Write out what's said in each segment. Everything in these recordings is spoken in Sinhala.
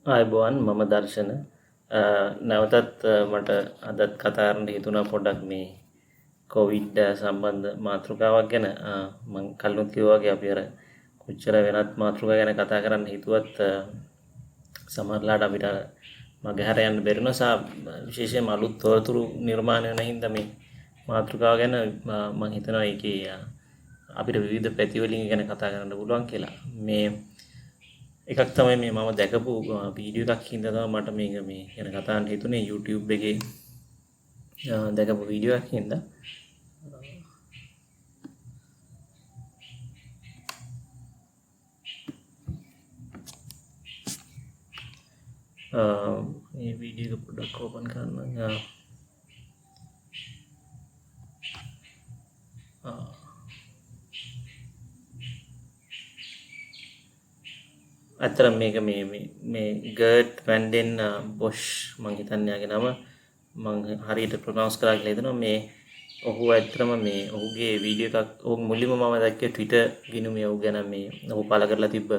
ආයුබෝවන් මම දර්ශන නැවතත් මට අදත් කතා කරන්න හිතුණා පොඩ්ඩක් මේ කොවිඩ් සම්බන්ධ මාතෘකාවක් ගැන මම කලිනුත් කිව්වා වගේ අපි අර කොච්චර වෙනත් මාතෘකා ගැන කතා කරන්න හිතුවත් සමහරලාට අපිට මගහැර යන්න බැරි නිසා විශේෂයෙන්ම අලුත් තොරතුරු නිර්මාණය වෙන හින්දා මේ මාතෘකාව ගැන මම හිතනවා ඒකේ අපිට විවිධ පැති වලින් ගැන කතා කරන්න පුළුවන් කියලා මේ එකක් තමයි මේ මම දැකපු වීඩියෝ එකක් හින්දා තමයි මට මේක මේ ගැන කතා කරන්න හිතුනේ YouTube එකේ දැකපු වීඩියෝ එකක් හින්දා මේ වීඩියෝ එක පොඩ්ඩක් ඕපන් කරන්න ඇත්තටම මේක මේ ගර්ට් වැන්ඩෙන් බොෂ් මං හිතන්නේ යාගේ නම මං හරියට ප්‍රොනවුන්ස් කරලා කියලා හිතනවා මේ ඔහු ඇත්තටම මේ ඔහුගේ වීඩියෝ එකක් ඔහු මුලින්ම මම දැක්කේ Twitter ගිණුමේ ඔහු ගැන මේ ඔහු පළ කරලා තිබ්බ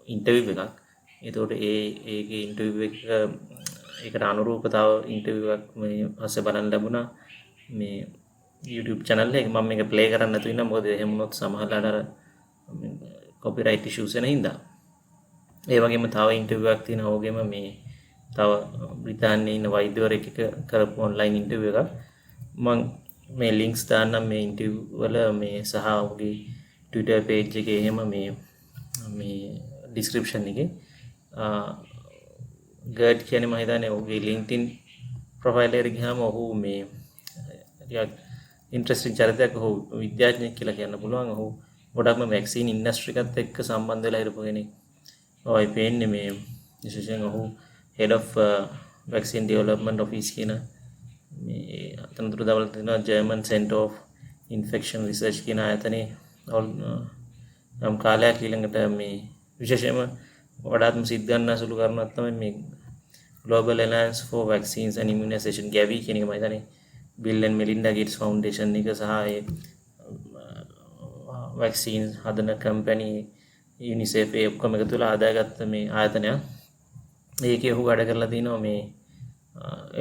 ඉන්ටර්විව් එකක්. ඒතකොට ඒකේ ඉන්ටර්විව් එක ඒකට අනුරූප තව ඉන්ටර්විව් එකක් මේ පස්සේ බලන්න ලැබුණා මේ YouTube channel එකේ. මම මේක ප්ලේ කරන්න නැතුව ඉන්නා මොකද එහෙම වුණොත් සමහරවිට අර කොපිරයිට් ඉෂුස් වෙන හින්දා. ඒ වගේම තව ඉන්ටර්විව් එකක් තියෙනවා ඔහුගේම මේ තව බ්‍රිතාන්‍යයේ ඉන්න වෛද්‍යවරයෙක් එක්ක කරපු ඔන්ලයින් ඉන්ටර්විව් එකක්. මම මේ ලින්ක්ස් දාන්නම් මේ ඉන්ටර්විව් වල මේ සහ ඔහුගේ Twitter page එකේ එහෙම මේ description එකේ ගර්ඩ් කියන්නේ මම හිතන්නේ ඔහුගේ LinkedIn profile එකට ගියාම ඔහු මේ ටිකක් ඉන්ටරෙස්ටිං චරිතයක්. ඔහු විද්‍යාඥයෙක් කියලා කියන්න පුළුවන්. ඔහු ගොඩක්ම වැක්සින් ඉන්ඩස්ට්‍රි එකත් එක්ක සම්බන්ධ වෙලා හිටපු කෙනෙක්. ඔය පේන්නේ මේ විශේෂයෙන් ඔහු head of vaccine development office කියන මේ අතනතුරු දවල් තියෙනවා German Center of Infection Research කියන ආයතනයේ නම් කාලයක් ඊළඟට මේ විශේෂයෙන්ම වඩාත්ම සිද්ධ ගන්න සුළු කරුණක් තමයි මේ Global Alliance for Vaccines and Immunization Gavi කියන එක මම හිතන්නේ Bill and Melinda Gates Foundation එක සහ ඒ vaccine හදන කම්පැනි UNICEF ඒ ඔක්කොම එකතු වෙලා හදාගත්ත මේ ආයතනයක්. ඒකේ ඔහු වැඩ කරලා තිනවා මේ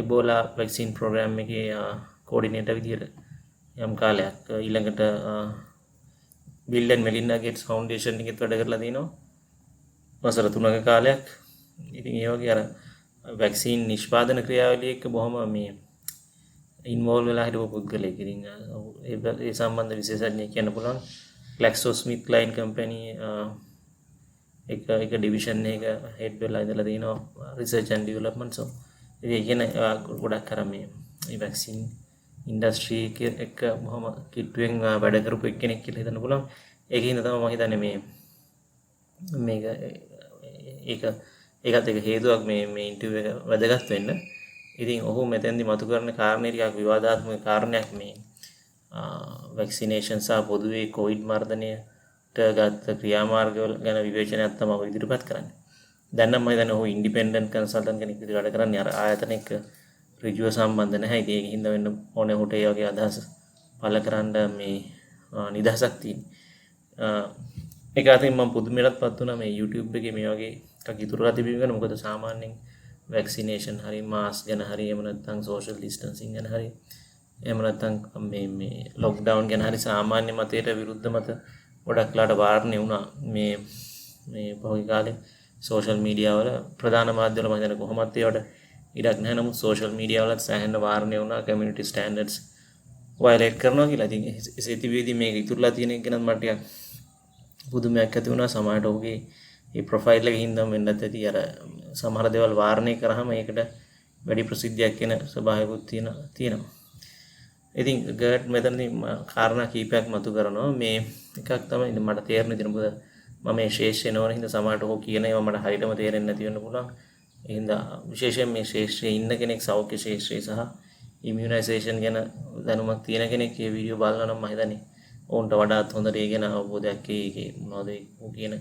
Ebola vaccine program එකේ coordinator විදියට යම් කාලයක්. ඊළඟට Bill and Melinda Gates Foundation එකෙත් වැඩ කරලා තිනවා වසර 3ක කාලයක්. ඉතින් ඒ වගේ අර vaccine නිෂ්පාදන ක්‍රියාවලිය එක්ක බොහොම මේ ඉන්වෝල්ව් වෙලා හිටපු පුද්ගලයෙක්. ඉතින් ඒ සම්බන්ධ විශේෂඥයෙක් කියන්න පුළුවන්. GlaxoSmithKline company එක ඩිවිෂන් එක හෙඩ් වෙලා ඉඳලා තිනවා රිසර්ච් ඇන්ඩ් ඩෙවලොප්මන්ට්. සෝ ඉතින් කියන ගොඩක් අර මේ වැක්සින් ඉන්ඩස්ට්‍රි එක බොහොම කිට්ටුවෙන් වැඩ කරපු එක්කෙනෙක් කියලා හිතන්න පුළුවන්. ඒකින්ද තමයි මම හිතන්නේ මේක ඒකත් එක හේතුවක් මේ ඉන්ටර්විව් එක වැදගත් වෙන්න. ඉතින් ඔහු මෙතෙන්දි මතු කරන කාරණේ ටිකක් විවාදාත්මක කාරණයක් මේ වැක්සිනේෂන් සහ පොදුවේ කොවිඩ් මර්ධනයට ගත්ත ක්‍රියාමාර්ගවල ගැන විවේචනයක් තමයි ඔහු ඉදිරිපත් කරන්නේ. දැන් නම් මම හිතන්නේ ඔහු ඉන්ඩිපෙන්ඩන්ට් කන්සල්ටන්ට් කෙනෙක් විදිහට වැඩ කරන්නේ අර ආයතනයක ඍජුව සම්බන්ධ නැහැ. ඉතින් ඒකින් හින්දා වෙන්න ඕනේ ඔහුට ඒ වගේ අදහස් පළ කරන්න මේ නිදහසක් තියෙනවා. ඒක අතින් මම පුදුමයටපත් වුණා මේ YouTube එකේ මේ වගේ එකක් ඉතුරුලා තිබීම ගැන. මොකද සාමාන්‍යයෙන් වැක්සිනේෂන් හරි මාස්ක් ගැන හරි එහෙම නැත්නම් සෝෂල් ඩිස්ටන්සින් ගැන හරි එහෙම නැත්නම් මේ ලොක්ඩවුන් ගැන හරි සාමාන්‍ය මතයට විරුද්ධ මත ගොඩක්ලාට වාරණය වුණා මේ පහුගිය කාලේ සෝෂල් මීඩියා වල ප්‍රධාන මාධ්‍ය වල. මම හිතන්නේ කොහොමත් ඒවට ඉඩක් නැහැ. නමුත් සෝෂල් මීඩියා වලත් සෑහෙන වාරණය වුණා කමියුනිටි ස්ටෑන්ඩඩ්ස් වයලේට් කරනවා කියලා. ඉතින් එසේතිවේදී මේක ඉතුරුලා තියෙන එක ගැන මට ටිකක් පුදුමයක් ඇති වුණා. සමහරට ඔහුගේ මේ ප්‍රොෆයිල් එකේ හින්දාම වෙන්නත් ඇති අර සමහර දේවල් වාරණය කරාම ඒකට වැඩි ප්‍රසිද්ධියක් එන ස්වභාවයකුත් තියෙනවා. ඉතින් ගර්ඩ් මෙතනදී කාරණා කීපයක් මතු කරනවා. මේ එකක් තමයි මට තේරෙන දේ. මොකද මම මේ ශේෂ්ත්‍රේ නොවන හින්දා සමහරට ඔහු කියන ඒවා මට හරියටම තේරෙන්නේ නැති වෙන්න පුළුවන්. ඒ හින්දා විශේෂයෙන් මේ ශේෂ්ත්‍රයේ ඉන්න කෙනෙක් සෞඛ්‍ය ශේෂ්ත්‍රයේ සහ ඉමුනයිසේෂන් ගැන දැනුමක් තියෙන කෙනෙක් මේ වීඩියෝ බලනවා නම් මම හිතන්නේ ඔවුන්ට වඩාත් හොඳට ඒ ගැන අවබෝධයක් ඒකේ මොනවද ඔහු කියන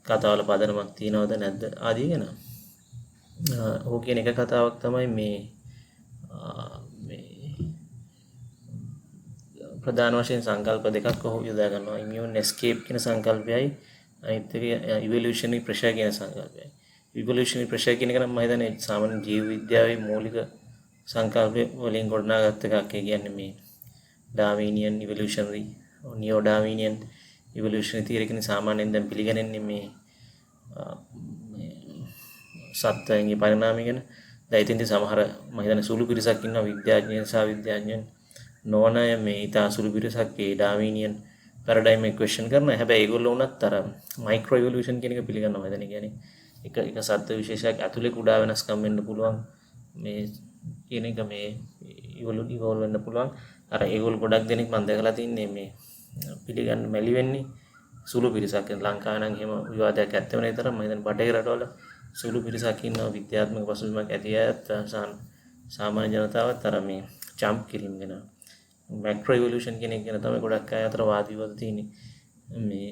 කතාවල පදනමක් තියනවද නැද්ද ආදී ගැන. ඔහු කියන එක කතාවක් තමයි මේ ප්‍රධාන වශයෙන් සංකල්ප දෙකක් ඔහු යොදා ගන්නවා. ඉමියුන් එස්කේප් කියන සංකල්පයයි අනිත් එක ඉවොලියුෂනරි ප්‍රෙෂර් කියන සංකල්පයයි. ඉවොලුෂනරි ප්‍රෙෂර් කියන එක නම් මම හිතන්නේ සාමාන්‍ය ජීව විද්‍යාවේ මූලික සංකල්ප වලින් ගොඩනගාගත් එකක්. ඒ කියන්නේ මේ ඩාවිනියන් ඉවොලුෂනරි නියෝ ඩාවිනියන් ඉවොලුෂනරි තියරි කියන සාමාන්‍යයෙන් දැන් පිළිගන්නේ මේ සත්වයන්ගේ පරිණාමය ගැන. දැන් ඉතින් සමහර මම හිතන්නේ සුළු පිරිසක් ඉන්නවා විද්‍යාඥයන් සහ විද්‍යාඥයන් නොවන මේ ඉතා සුළු පිරිසක් ඒ ඩාවිනියන් පැරඩයිම් එක ක්වෙස්චන් කරනවා. හැබැයි ඒගොල්ලෝ උනත් අර මයික්‍රෝ ඉවොලුෂන් කියන එක පිළිගන්නවා. එතන කියන්නේ එක සත්ත්ව විශේෂයක් ඇතුලේ කුඩා වෙනස්කම් වෙන්න පුළුවන් මේ කියන එක මේ ඉවොල් වෙන්න පුළුවන්. අර ඒගොල්ලෝ ගොඩක් දෙනෙක් මම දැකලා තින්නේ මේ පිළිගන්න මැලි වෙන්නේ සුළු පිරිසක්. ලංකාවේ නම් එහෙම විවාදයක් ඇත්තම නෑ තරම්. මම හිතන්නේ බටහිර රටවල සුළු පිරිසක් ඉන්නවා විද්‍යාත්මක පසුබිමක් ඇති අයත් සාමාන්‍ය ජනතාවත් අර මේ ජම්ප් කිරීම ගැන මැක්‍රෝ ඉවොලුෂන් කියන එක ගැන තමයි ගොඩක් අය අතර වාද විවාද තියෙන්නේ. මේ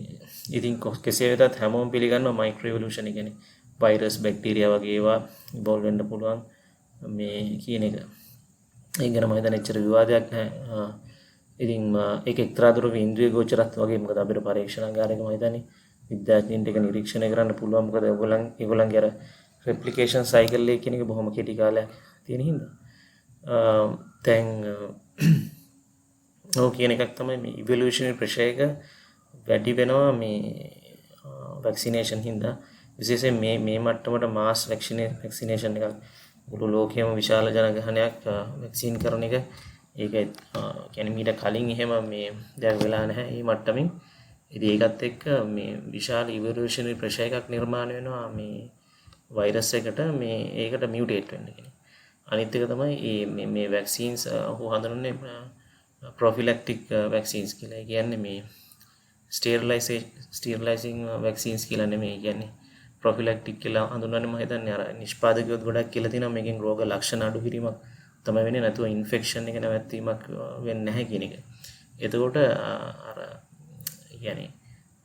ඉතින් කෙසේ වෙතත් හැමෝම පිළිගන්නවා මයික්‍රෝ ඉවොලුෂන් කියන්නේ වෛරස් බැක්ටීරියා වගේ ඒවා ඉවෝල්ව් වෙන්න පුළුවන් මේ කියන එක. ඒක ගැන මම හිතන්නේ එච්චර විවාදයක් නැහැ. ඉතින් ඒක එක්තරා දුරක ඉන්ද්‍රිය ගෝචරත් වගේ. මොකද අපිට පරීක්ෂණාගාරයක මම හිතන්නේ විද්‍යාඥයින්ට ඒක නිරීක්ෂණය කරන්න පුළුවන්. මොකද ඒගොල්ලන්ගේ අර රෙප්ලිකේෂන් සයිකල් එක කියන එක බොහොම කෙටි කාලයක් තියෙන හින්දා. දැන් ඔව් කියන එකක් තමයි මේ ඉවොලුෂනරි ප්‍රෙෂර් එක වැඩි වෙනවා මේ වැක්සිනේෂන් හින්දා. විශේෂයෙන් මේ මට්ටමට මාස් වැක්සිනේෂන් එකක් මුළු ලෝකෙම විශාල ජනගහනයක් වැක්සින් කරන එක ඒක කියන්නේ මීට කලින් එහෙම මේ දැන් වෙලා නැහැ මේ මට්ටමින්. ඉතින් ඒකත් එක්ක මේ විශාල ඉවොලුෂනරි ප්‍රෙෂර් එකක් නිර්මාණය වෙනවා මේ වෛරස් එකට මේ ඒකට මියුටේට් වෙන්න කියන්නේ. අනිත් එක තමයි මේ වැක්සින්ස් ඔහු හඳුන්වන්නේ ප්‍රොෆිලැක්ටික් වැක්සින්ස් කියලා. ඒ කියන්නේ මේ ස්ටීරලයිසිං වැක්සින්ස් කියලා නෙමෙයි. කියන්නේ ප්‍රොෆිලැක්ටික් කියලා හඳුන්වන්නේ මම හිතන්නේ අර නිෂ්පාදකයෝත් ගොඩක් කියලා තියෙනවා මේකෙන් රෝග ලක්ෂණ අඩු කිරීමක් තමයි වෙන්නේ. නැතුව ඉන්ෆෙක්ෂන් එක නැවැත්වීමක් වෙන්නේ නැහැ කියන එක. එතකොට අර يعني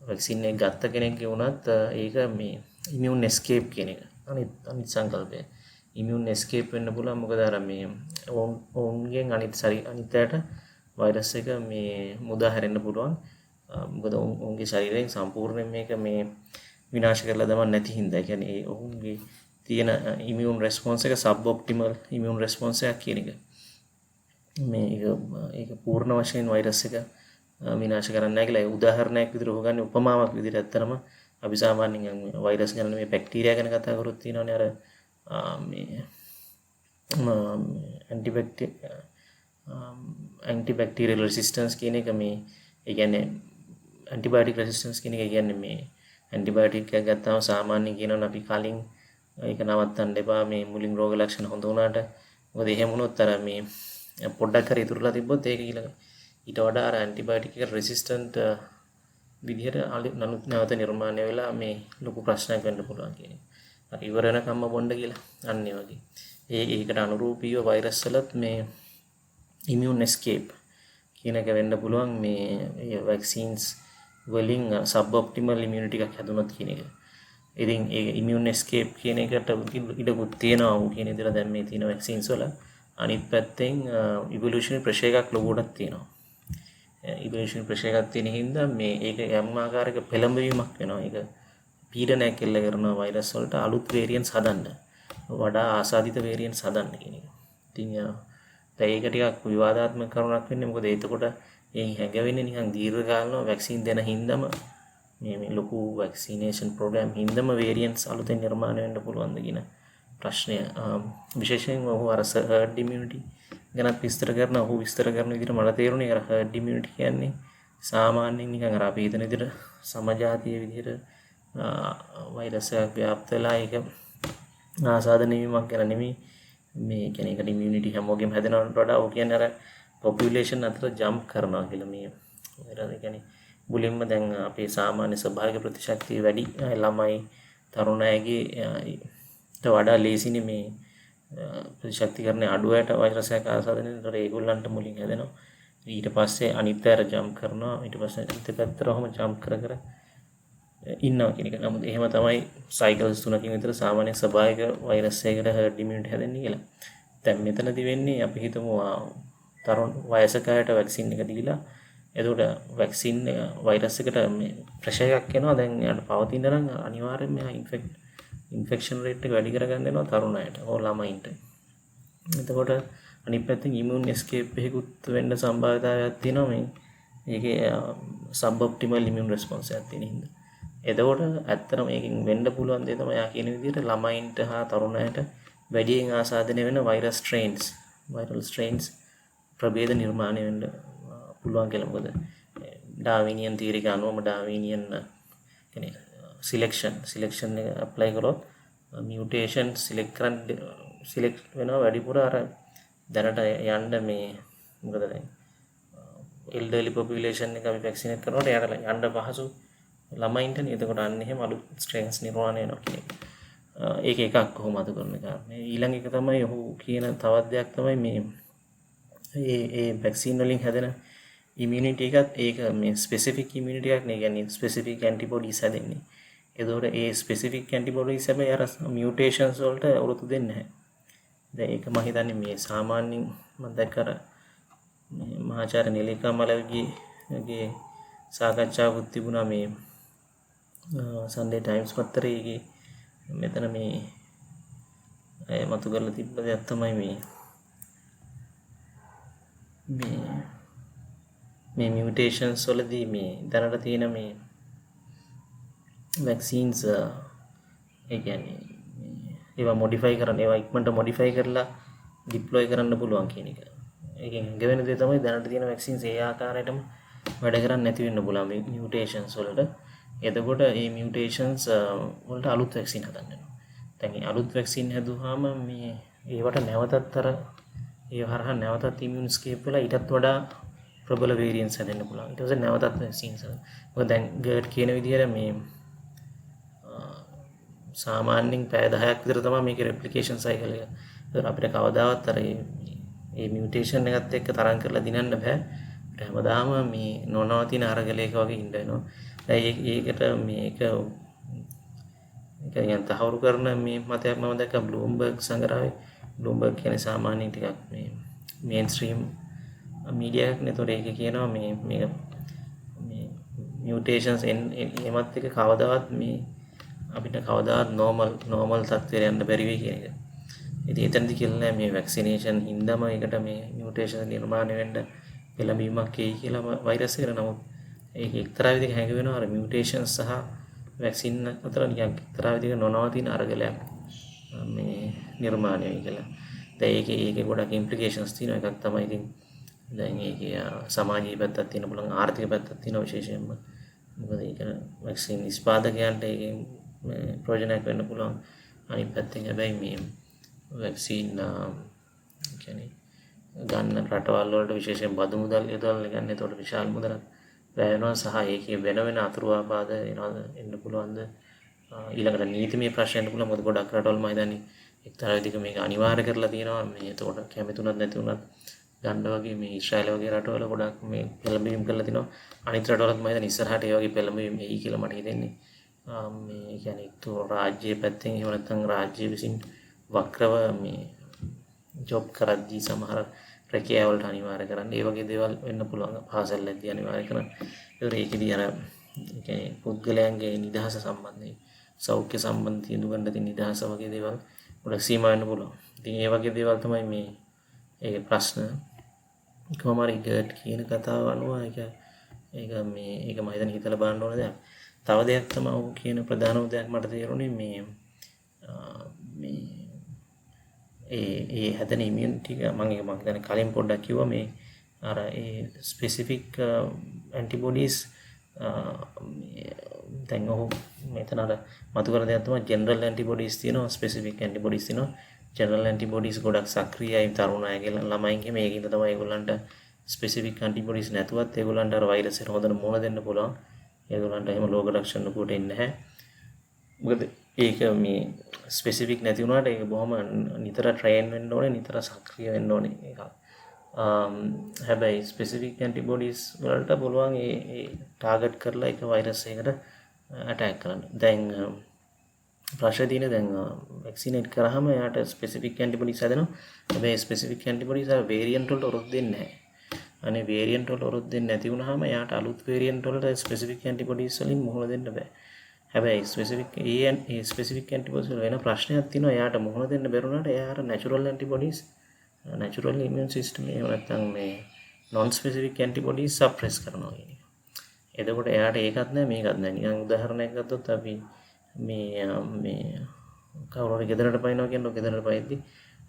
වැක්සින් එක ගත්ත කෙනෙක්ගේ වුණත් ඒක මේ ඉමියුන් එස්කේප් කියන එක අනිත් සංකල්පය. ඉමියුන් එස්කේප් වෙන්න පුළුවන්. මොකද අර මේ ඔවුන්ගෙන් අනිත්යට වෛරස් එක මේ මුදා හැරෙන්න පුළුවන්. මොකද ඔවුන්ගේ ශරීරයෙන් සම්පූර්ණයෙන් මේක මේ විනාශ කරලා දමන්න නැති හින්දා. ඒ කියන්නේ ඔවුන්ගේ තියෙන ඉමියුන් රෙස්පොන්ස් එක සබ් ඔප්ටිමල් ඉමියුන් රෙස්පොන්ස් එකක් කියන එක. ඒක පූර්ණ වශයෙන් වෛරස් එක විනාශ කරන්නේ නැහැ කියලා උදාහරණයක් විදිහට හොගන්නේ උපමාවක් විදිහට. ඇත්තටම අපි සාමාන්‍යයෙන් වෛරස් ගැන මේ බැක්ටීරියා ගැන කතා කරොත් තියෙනවනේ අර මේ ඇන්ටිබැක්ටීරියල් රෙසිස්ටන්ස් කියන එක මේ ඒ කියන්නේ ඇන්ටිබයොටික් රෙසිස්ටන්ස් කියන එක කියන්නේ මේ ඇන්ටිබයොටික් එකක් ගත්තාම සාමාන්‍යයෙන් කියනවනේ අපි කලින් ඒක නවත්තන්න එපා මේ මුලින් රෝග ලක්ෂණ හොඳ වුණාට. මොකද එහෙම වුණොත් අර මේ පොඩ්ඩක් හරි ඉතුරුලා තිබ්බොත් ඒක ඊට වඩා අර ඇන්ටිබයොටික් එක රෙසිස්ටන්ට් විදිහට නැවත නිර්මාණය වෙලා මේ ලොකු ප්‍රශ්නයක් වෙන්න පුළුවන් කියන එක. අර ඉවර වෙනකම්ම බොන්න කියලා. අන්න ඒ වගේ. ඒකට අනුරූපීව වෛරස් වලත් මේ ඉමියුන් එස්කේප් කියන එක වෙන්න පුළුවන් මේ වැක්සින්ස් වලින් සබ් ඔප්ටිමල් ඉමුනිටි එකක් හැදුනොත් කියන එක. ඉතින් ඒ ඉමියුන් එස්කේප් කියන එකට ඉඩකුත් තියෙනවා වූ කියන විදිහට දැන් මේ තියෙන වැක්සින්ස් වල. අනිත් පැත්තෙන් ඉවොලුෂනරි ප්‍රෙෂර් එකක් ලොකුටක් තියෙනවා. ඉවොලුෂනරි ප්‍රෙෂර් එකක් තියෙන හින්දා මේ ඒක යම් ආකාරයක පෙළඹවීමක් වෙනවා. ඒක පීඩනයක් එල්ල කරනවා වෛරස් වලට අලුත් වේරියන්ට්ස් හදන්න. වඩා ආසාදිත වේරියන්ට්ස් හදන්න කියන එක. ඉතින් ඒක ටිකක් විවාදාත්මක කරුණක් වෙන්නේ. මොකද එතකොට ඒ හැඟවෙන්නේ නිකන් දීර්ඝ කාලීනව වැක්සින් දෙන හින්දාම මේ ලොකු වැක්සිනේෂන් ප්‍රෝග්‍රෑම් හින්දාම වේරියන්ට්ස් අලුතෙන් නිර්මාණය වෙන්න පුළුවන්ද කියන ප්‍රශ්නය. විශේෂයෙන් ඔහු අර හර්ඩ් ඉමුනිටි ගැන විස්තර කරන විදිහට මට තේරුණේ අර හර්ඩ් ඉමුනිටි කියන්නේ සාමාන්‍යයෙන් නිකන් අර අපි හිතන විදිහට සමජාතීය විදිහට වෛරස් එකක් ව්‍යාප්ත වෙලා ඒක ආසාදනය වීමක් ගැන නෙමෙයි. මේ කියන්නේ ඒකට ඉමුනිටි හැමෝගෙම හැදෙනවට වඩා ඔය කියන්නේ අර පොපියුලේෂන් අතර ජම්ප් කරනවා කියලා මේ. ඒ කියන්නේ මුලින්ම දැන් අපේ සාමාන්‍ය ස්වභාවික ප්‍රතිශක්තිය වැඩි ළමයි තරුණයගේ ඊට වඩා ලේසිනේ මේ ප්‍රතිශක්තිකරණය අඩු අයට වෛරස් එකක් ආසාදනය කරන ඒගොල්ලන්ට මුලින් හැදෙනවා. ඊට පස්සේ අනිත් පැත්තට ජම්ප් කරනවා. ඊට පස්සේ අනිත් පැත්තටම ජම්ප් කර ඉන්නවා කියන එක. නමුත් එහෙම තමයි සයිකල්ස් 3කින් විතර සාමාන්‍ය ස්වභාවික වෛරස් එකකට හර්ඩ් ඉමුනිටි හැදෙන්නේ කියලා. දැන් මෙතනදී වෙන්නේ අපි හිතමු තරුණ වයසක අයට වැක්සින් එක දීලා එතකොට වැක්සින් වෛරස් එකට මේ ප්‍රෙෂර් එකක් එනවා. දැන් එයාට පවතින නම් අනිවාර්යෙන්ම එයා ඉන්ෆෙක්ට් ඉන්ෆෙක්ෂන් රේට් එක වැඩි කරගන්න වෙනවා තරුණයට ඕ ළමයින්ට. එතකොට අනිත් පැත්තෙන් ඉමුන් එස්කේප් එකකුත් වෙන්න සම්භාවිතතාවයක් තියෙනවා මේ. ඒකේ සබ් ඔප්ටිමල් ඉමුන් රෙස්පොන්ස් එකක් තියෙන හින්දා. එතකොට ඇත්තටම මේකෙන් වෙන්න පුළුවන් දේ තමයි යා කියන විදිහට ළමයින්ට හා තරුණයට වැඩියෙන් ආසාදනය වෙන වෛරස් ස්ට්‍රේන්ස්, වෛරල් ස්ට්‍රේන්ස් ප්‍රභේද නිර්මාණය වෙන්න පුළුවන් කියලා. මොකද ඩාවිනියන් තියරි එක අනුවම ඩාවිනියන් කියන්නේ සිලෙක්ෂන් එක ඇප්ලයි කරොත් මියුටේෂන් සිලෙක්ට් වෙනවා වැඩිපුර අර දැනට යන්න මේ මොකද දැන් එල්ඩර්ලි පොපියුලේෂන් එක අපි වැක්සිනේට් කරනකොට එයාට යන්න පහසු ළමයින්ටනේ. එතකොට අන්න එහෙම අලුත් ස්ට්‍රේන්ස් නිර්මාණය වෙනවා කියන එක. ඒක එකක් කොහොම අද කරන කාරණේ. ඊළඟ එක තමයි ඔහු කියන තවත් දෙයක් තමයි මේ ඒ වැක්සින් වලින් හැදෙන ඉමුනිටි එකත් ඒක මේ ස්පෙસિෆික් ඉමුනිටි එකක් නේ. කියන්නේ ස්පෙસિෆික් ඇන්ටිබොඩීස් හැදෙන්නේ. එතකොට ඒ ස්පෙસિෆික් ඇන්ටිබොඩීස් හැබැයි අර මියුටේෂන්ස් වලට උරුතු දෙන්නේ නැහැ. දැන් ඒක මම හිතන්නේ මේ සාමාන්‍යයෙන් මම දැක්කර මේ මහාචාර්ය නිලිකා මලවිගේ සාකච්ඡාවක් තිබුණා මේ සන්ඩේ ටයිම්ස් පත්තරයේ. මෙතන මේ මතු කරලා තිබ්බ දෙයක් තමයි මේ මියුටේෂන්ස් වලදී මේ දැනට තියෙන මේ වැක්සින්ස් ඒ කියන්නේ ඒවා මොඩිෆයි කරන්න, ඒවා ඉක්මනට මොඩිෆයි කරලා ඩිප්ලොයි කරන්න පුළුවන් කියන එක. ඒකෙන් ගෙවෙන දේ තමයි දැනට තියෙන වැක්සින්ස් ඒ ආකාරයටම වැඩ කරන්නේ නැති වෙන්න පුළුවන් මේ මියුටේෂන්ස් වලට. එතකොට මේ මියුටේෂන්ස් වලට අලුත් වැක්සින් හදන්න වෙනවා. දැන් මේ අලුත් වැක්සින් හැදුවාම මේ ඒවට නැවතත් අර ඒ හරහා නැවතත් ඉමුන් ස්කේප් වෙලා ඊටත් වඩා ප්‍රබල වේරියන්ට්ස් හැදෙන්න පුළුවන්. ඊට පස්සේ නැවතත් වැක්සින්ස් හදන්න. මොකද දැන් ගර්ඩ් කියන විදිහට මේ සාමාන්‍යයෙන් පැය 10ක් විතර තමයි මේකේ රෙප්ලිකේෂන් සයිකල් එක. ඒක අපිට කවදාවත් අර මේ මියුටේෂන් එකත් එක්ක තරම් කරලා දිනන්න බෑ. හැමදාම මේ නොනවතින අරගලයක වගේ ඉන්න වෙනවා. ඒකට මේක කියන්නේ තහවුරු කරන මේ මතයක් මම දැක්ක බ්ලූම්බර්ග් සංග්‍රහයේ. බ්ලූම්බර්ග් කියන්නේ සාමාන්‍යයෙන් ටිකක් මේ මේන්ස්ට්‍රීම් මීඩියා එකක් නේ. ඒක කියනවා මේ මියුටේෂන්ස් එමත් එක කවදාවත් මේ අපිට කවදාවත් නෝමල් තත්ත්වයට යන්න බැරි වෙයි කියන එක. ඉතින් එතනදි කියලා නෑ මේ වැක්සිනේෂන් හින්දාම ඒකට මේ මියුටේෂන් නිර්මාණය වෙන්න පෙළඹීමක් එයි කියලා වෛරස් එකට. නමුත් ඒක එක්තරා විදිහක හැඟ වෙනවා අර මියුටේෂන්ස් සහ වැක්සින් අතර නිකන් එක්තරා විදිහක නොනවතින අරගලයක් මේ නිර්මාණය වෙයි කියලා. දැන් ඒකේ ගොඩක් ඉම්ප්ලිකේෂන්ස් තියෙනවා. එකක් තමයි ඉතින් දැන් ඒකේ සමාජීය පැත්තක් තියෙන පුළුවන්, ආර්ථික පැත්තක් තියෙනවා විශේෂයෙන්ම. මොකද ඒක වැක්සින් නිෂ්පාදකයන්ට ඒකෙන් ප්‍රයෝජනයක් වෙන්න පුළුවන්. අනිත් පැත්තෙන් හැබැයි මේ වැක්සින් කියන්නේ ගන්න රටවල් වලට විශේෂයෙන් බදු මුදල් යොදවලා ගන්න. ඒතකොට විශාල මුදලක් වැය වෙනවා සහ ඒකේ වෙන අතුරු ආබාධ එන්න පුළුවන්ද ඊළඟට නීතිමය ප්‍රශ්න එන්න පුළුවන්. මොකද ගොඩක් රටවල් මම හිතන්නේ එක්තරා විදිහක මේක අනිවාර්ය කරලා තියෙනවා. මේ ඒතකොට කැමතුණත් නැති වුණත් ගන්න වගේ මේ ඊශ්‍රායල වගේ රටවල ගොඩක් මේ පෙළඹවීම් කරලා තිනවා. අනිත් රටවලත් මම හිතන්නේ ඉස්සරහට ඒ වගේ පෙළඹවීම් එයි කියලා මට හිතෙන්නේ. මේ කියන්නේ රාජ්‍ය පැත්තෙන් එහෙම නැත්නම් රාජ්‍ය විසින් වක්‍රව මේ ජොබ් කරද්දී සමහර රැකියාව වලට අනිවාර්ය කරන්න. ඒ වගේ දේවල් වෙන්න පුළුවන්. පාසල්වලදී අනිවාර්ය කරන්න. ඒකෙදී අර කියන්නේ පුද්ගලයන්ගේ නිදහස සම්බන්ධයෙන් සෞඛ්‍ය සම්බන්ධ තීන්දුව ගන්න තියෙන නිදහස වගේ දේවල් ගොඩක් සීමා වෙන්න පුළුවන්. ඉතින් ඒ වගේ දේවල් තමයි මේ ඒ ප්‍රශ්න. කොහොම හරි ගර්ඩ් කියන කතාව අනුව ඒක මම හිතන්නේ හිතලා බලන්න ඕන දෙයක්. තව දෙයක් තමයි ඔහු කියන ප්‍රධානම දෙයක් මට තේරුණේ මේ ඒ හැදෙන ඉමුනිටි එක මම දැන් කලින් පොඩ්ඩක් කිව්වා මේ අර ඒ ස්පෙસિෆික් ඇන්ටිබොඩීස් දැන් ඔහු මෙතන අර මතු කරන දෙයක් තමයි ජෙනරල් ඇන්ටිබොඩීස් තියෙනවා, ස්පෙસિෆික් ඇන්ටිබොඩීස් තියෙනවා. ජෙනරල් ඇන්ටිබොඩීස් ගොඩක් සක්‍රියයි තරුණ අයගේ ළමයින්ගේ. මේකින්ද තමයි ඒගොල්ලන්ට ස්පෙસિෆික් ඇන්ටිබොඩීස් නැතුවත් ඒගොල්ලන්ට අර වෛරස් එක හොඳට මුහුණ දෙන්න පුළුවන්. ඒගොල්ලන්ට එහෙම රෝග ලක්ෂණ නුකුට එන්නේ නැහැ. මොකද ඒක මේ ස්පෙસિෆික් නැති වුණාට ඒක බොහොම නිතර ට්‍රේන් වෙන්න ඕනේ, නිතර සක්‍රිය වෙන්න ඕනේ ඒක. හැබැයි ස්පෙસિෆික් ඇන්ටිබොඩීස් වලට පුළුවන් ඒ ටාගට් කරලා ඒක වෛරස් එකකට ඇටැක් කරන්න. දැන් ප්‍රශ්නේ තියෙන්නේ දැන් වැක්සිනේට් කරාම එයාට ස්පෙસિෆික් ඇන්ටිබොඩීස් හැදෙනවා. හැබැයි ස්පෙસિෆික් ඇන්ටිබොඩීස් අර වේරියන්ට් වලට උරුත් දෙන්නේ නැහැ. අනේ වේරියන්ට් වලට උරුත් දෙන්නේ නැති වුනහම එයාට අලුත් වේරියන්ට් වලට ස්පෙસિෆික් ඇන්ටිබොඩීස් වලින් මුහුණ දෙන්න බෑ. හැබැයි ස්පෙસિෆික් ඇන්ටිබොඩිස් වල වෙන ප්‍රශ්නයක් තියෙනවා. එයාට මුහුණ දෙන්න බැරුණාට එයා අර නැචරල් ඇන්ටිබොඩිස් නැචරල් ඉම්යුන් සිස්ටම් එහෙම නැත්නම් මේ non specific antibodies suppress කරනවා කියන එක. එතකොට එයාට ඒකත් නැහැ මේකත් නැහැ. නිකන් උදාහරණයක් ගත්තොත් අපි මේ කවුරු හරි ගෙදරට පයින්නවා කියනවා. ගෙදරට පයිද්දි